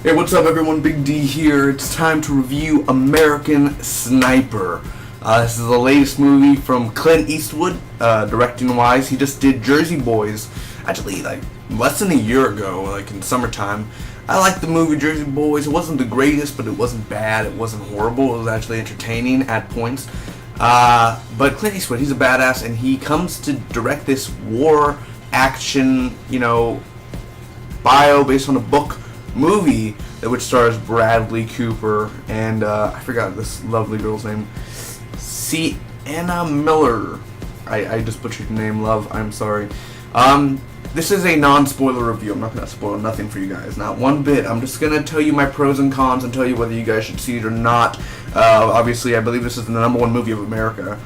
Hey, what's up, everyone? Big D here. It's time to review American Sniper. This is the latest movie from Clint Eastwood, directing-wise. He just did Jersey Boys, actually, like, less than a year ago, like, in summertime. I liked the movie Jersey Boys. It wasn't the greatest, but it wasn't bad. It wasn't horrible. It was actually entertaining at points. But Clint Eastwood, he's a badass, and he comes to direct this war action, bio based on a book movie which stars Bradley Cooper and I forgot this lovely girl's name, Sienna Miller. I just butchered your name, love. I'm sorry. This is a non-spoiler review. I'm not going to spoil nothing for you guys, not one bit. I'm just going to tell you my pros and cons and tell you whether you guys should see it or not. Obviously, I believe this is the #1 movie of America,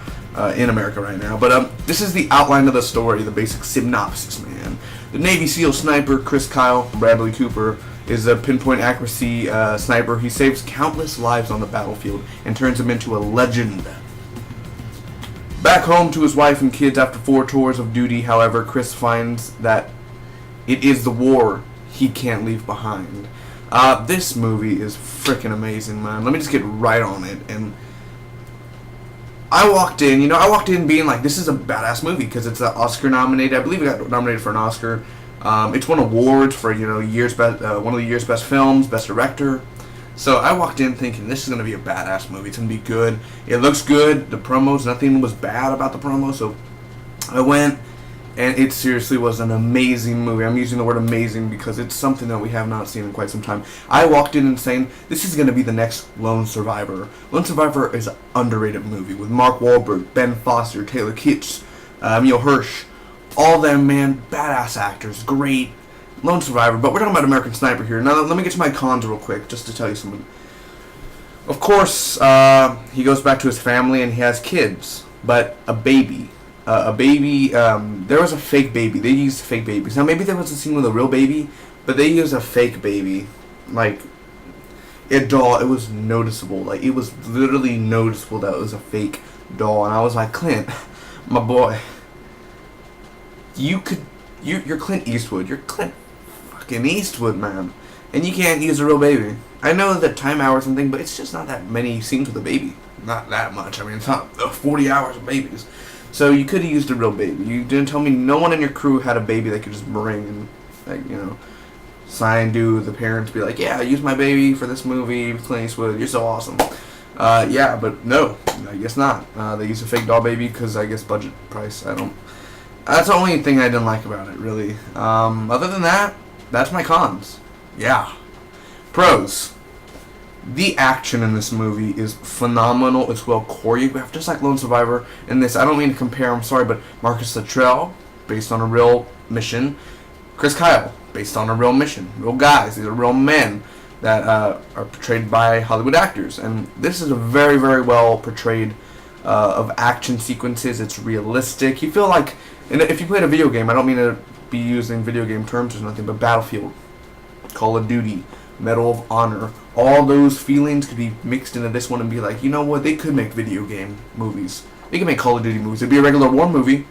in America right now. But this is the outline of the story, the basic synopsis, man. The Navy SEAL sniper Chris Kyle, Bradley Cooper, is a pinpoint accuracy sniper. He saves countless lives on the battlefield and turns them into a legend. Back home to his wife and kids after 4 tours of duty, however, Chris finds that it is the war he can't leave behind. This movie is freaking amazing, man. Let me just get right on it. And I walked in being like, this is a badass movie because it's Oscar nominated. I believe it got nominated for an Oscar. It's won awards for one of the year's best films, best director. So I walked in thinking this is gonna be a badass movie. It's gonna be good. It looks good. The promos, nothing was bad about the promo. So I went, and it seriously was an amazing movie. I'm using the word amazing because it's something that we have not seen in quite some time. I walked in and saying this is gonna be the next Lone Survivor. Lone Survivor is an underrated movie with Mark Wahlberg, Ben Foster, Taylor Kitsch, Emil Hirsch. All them, man, badass actors, great. Lone Survivor, but we're talking about American Sniper here. Now, let me get to my cons real quick, just to tell you something. Of course, he goes back to his family and he has kids, but a baby, there was a fake baby. They used fake babies. Now, maybe there was a scene with a real baby, but they used a fake baby. Like, a doll, it was noticeable. Like, it was literally noticeable that it was a fake doll, and I was like, Clint, my boy, you're Clint Eastwood. You're Clint fucking Eastwood, man. And you can't use a real baby. I know that time hours and thing, but it's just not that many scenes with a baby. Not that much. I mean, it's not 40 hours of babies. So you could have used a real baby. You didn't tell me no one in your crew had a baby they could just bring and, like, sign, do the parents be like, yeah, use my baby for this movie, Clint Eastwood, you're so awesome. Yeah, but no, I guess not. They use a fake doll baby because I guess budget price. That's the only thing I didn't like about it, really. Other than that, that's my cons. Yeah. Pros. The action in this movie is phenomenal. It's well choreographed, just like Lone Survivor. In this, I don't mean to compare, I'm sorry, but Marcus Luttrell, based on a real mission. Chris Kyle, based on a real mission. Real guys. These are real men that are portrayed by Hollywood actors. And this is a very, very well portrayed of action sequences. It's realistic. You feel like, and if you played a video game, I don't mean to be using video game terms or nothing, but Battlefield, Call of Duty, Medal of Honor, all those feelings could be mixed into this one and be like, you know what, they could make video game movies. They could make Call of Duty movies. It'd be a regular war movie,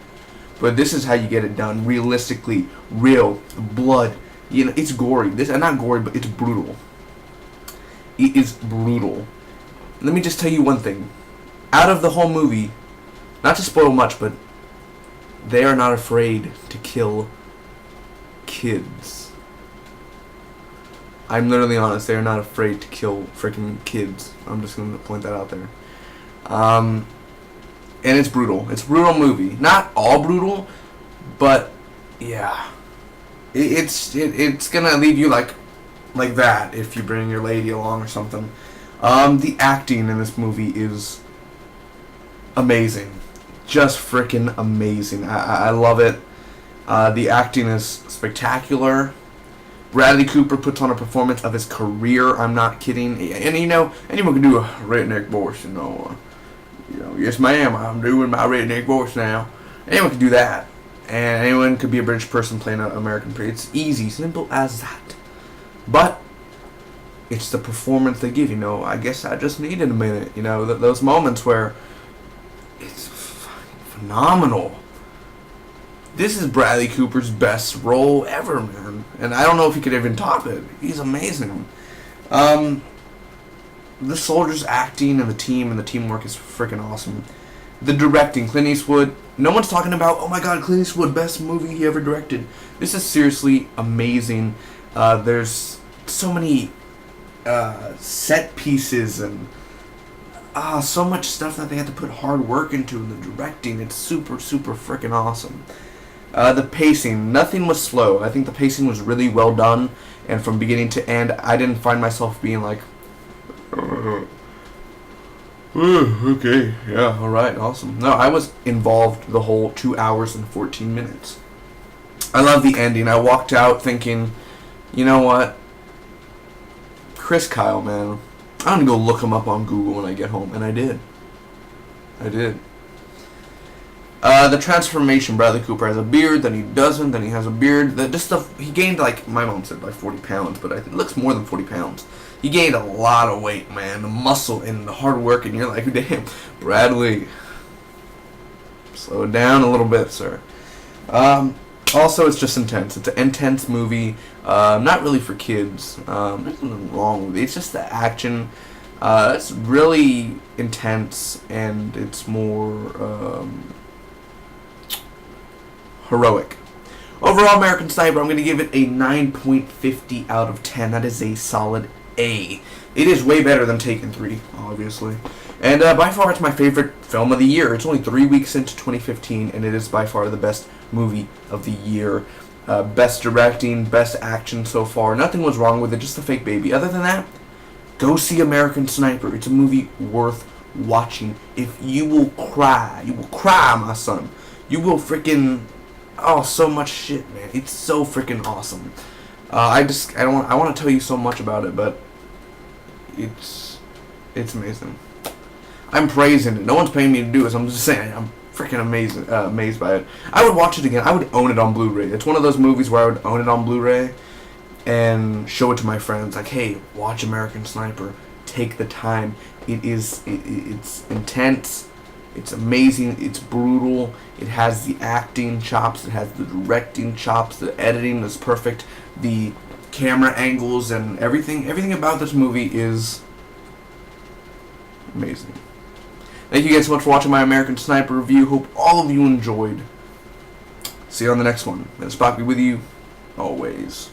but this is how you get it done. Realistically, real, blood. It's gory. Not gory, but it's brutal. It is brutal. Let me just tell you one thing. Out of the whole movie, not to spoil much, but they are not afraid to kill kids. I'm literally honest. They are not afraid to kill freaking kids. I'm just going to point that out there. And it's brutal. It's a brutal movie. Not all brutal, but yeah. It's going to leave you like that if you bring your lady along or something. The acting in this movie is amazing. Just freaking amazing. I love it. The acting is spectacular. Bradley Cooper puts on a performance of his career. I'm not kidding. And anyone can do a redneck voice. Yes, ma'am, I'm doing my redneck voice now. Anyone can do that. And anyone could be a British person playing an American priest. It's easy, simple as that. But it's the performance they give. I guess I just needed a minute. Those moments where it's phenomenal. This is Bradley Cooper's best role ever, man. And I don't know if he could even top it. He's amazing. The soldiers acting and the teamwork is freaking awesome. The directing, Clint Eastwood. No one's talking about, oh my god, Clint Eastwood, best movie he ever directed. This is seriously amazing. There's so many set pieces and so much stuff that they had to put hard work into in the directing. It's super, super freaking awesome. The pacing, nothing was slow. I think the pacing was really well done, and from beginning to end, I didn't find myself being like, okay, yeah, alright, awesome. No, I was involved the whole 2 hours and 14 minutes. I love the ending. I walked out thinking, you know what? Chris Kyle, man. I'm gonna go look him up on Google when I get home, and I did. The transformation. Bradley Cooper has a beard, then he doesn't, then he has a beard. Just stuff, he gained, like, my mom said, like 40 pounds, but it looks more than 40 pounds. He gained a lot of weight, man. The muscle and the hard work, and you're like, damn, Bradley, slow it down a little bit, sir. Also, it's just intense. It's an intense movie. Not really for kids. There's nothing wrong with it. It's just the action. It's really intense, and it's more heroic. Overall, American Sniper, I'm going to give it a 9.50 out of 10. That is a solid A. It is way better than Taken 3, obviously. And by far, it's my favorite film of the year. It's only 3 weeks into 2015, and it is by far the best movie of the year. Best directing, best action so far. Nothing was wrong with it, just a fake baby. Other than that, go see American Sniper. It's a movie worth watching. If you will cry, my son. You will freaking... Oh, so much shit, man. It's so freaking awesome. I want to tell you so much about it, but it's amazing. I'm praising it. No one's paying me to do this. I'm just saying I'm freaking amazed by it. I would watch it again. I would own it on Blu-ray. It's one of those movies where I would own it on Blu-ray and show it to my friends. Like, hey, watch American Sniper. Take the time. It's intense. It's amazing. It's brutal. It has the acting chops. It has the directing chops. The editing is perfect. The camera angles and everything about this movie is amazing. Thank you guys so much for watching my American Sniper review. Hope all of you enjoyed. See you on the next one. May the Spock be with you always.